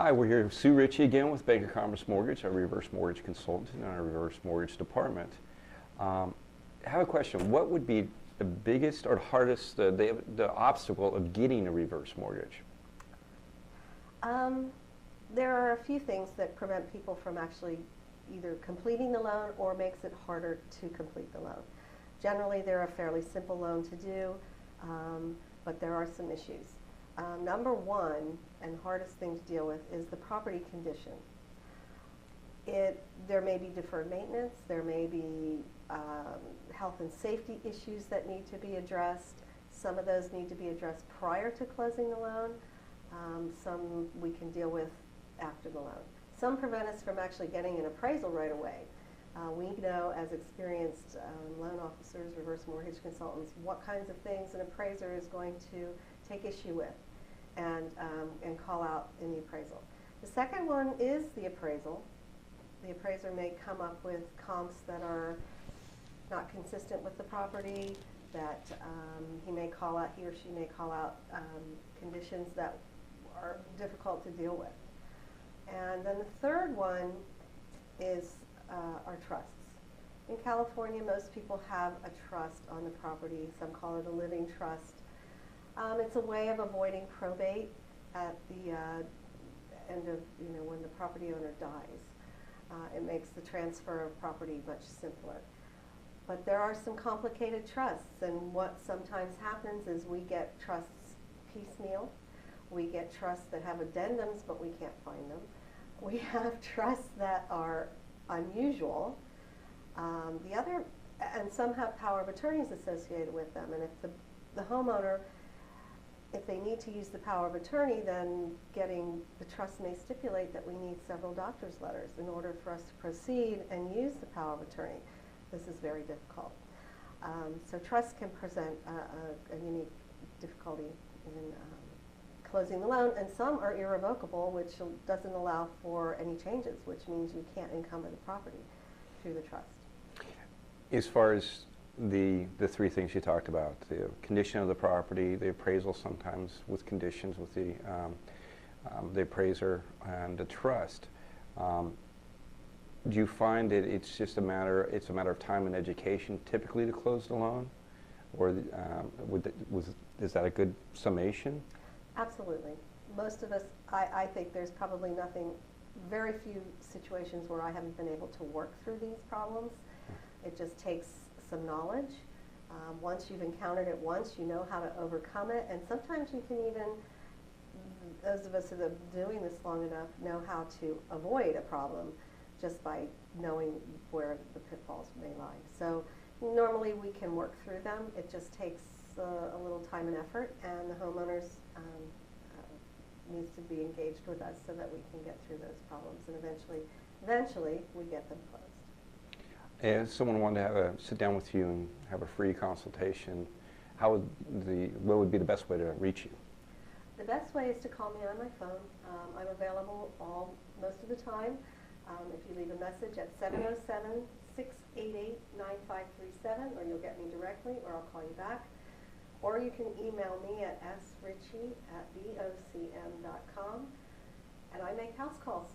Hi, we're here with Sue Richey again with Baker Commerce Mortgage, our reverse mortgage consultant in our reverse mortgage department. I have a question. What would be the biggest or hardest, the obstacle of getting a reverse mortgage? There are a few things that prevent people from actually either completing the loan or makes it harder to complete the loan. Generally, they're a fairly simple loan to do, but there are some issues. Number one, and hardest thing to deal with, is the property condition. There may be deferred maintenance, there may be health and safety issues that need to be addressed. Some of those need to be addressed prior to closing the loan. Some we can deal with after the loan. Some prevent us from actually getting an appraisal right away. We know as experienced loan officers, reverse mortgage consultants, what kinds of things an appraiser is going to take issue with and call out in the appraisal. The second one is the appraisal. The appraiser may come up with comps that are not consistent with the property, that he or she may call out conditions that are difficult to deal with. And then the third one is our trusts. In California, most people have a trust on the property. Some call it a living trust. It's a way of avoiding probate at the end of, when the property owner dies. It makes the transfer of property much simpler. But there are some complicated trusts, and what sometimes happens is we get trusts piecemeal. We get trusts that have addendums, but we can't find them. We have trusts that are unusual. And some have power of attorneys associated with them, and if the homeowner, if they need to use the power of attorney, then the trust may stipulate that we need several doctor's letters in order for us to proceed and use the power of attorney. This is very difficult. So trusts can present a unique difficulty in closing the loan, and some are irrevocable, which doesn't allow for any changes, which means you can't encumber the property through the trust. As far as the three things you talked about, the condition of the property, the appraisal sometimes with conditions with the appraiser, and the trust, do you find that it's just a matter of time and education typically to close the loan, or is that a good summation? Absolutely. Most of us, I think there's probably very few situations where I haven't been able to work through these problems. It just takes some knowledge. Once you've encountered it once, you know how to overcome it, and sometimes you can even, those of us that have been doing this long enough, know how to avoid a problem just by knowing where the pitfalls may lie. So normally we can work through them. It just takes a little time and effort, and the homeowners needs to be engaged with us so that we can get through those problems, and eventually we get them closed. If someone wanted to sit down with you and have a free consultation, what would be the best way to reach you? The best way is to call me on my phone. I'm available most of the time. If you leave a message at 707-688-9537, or you'll get me directly, or I'll call you back. Or you can email me at srichey@bocm.com, and I make house calls.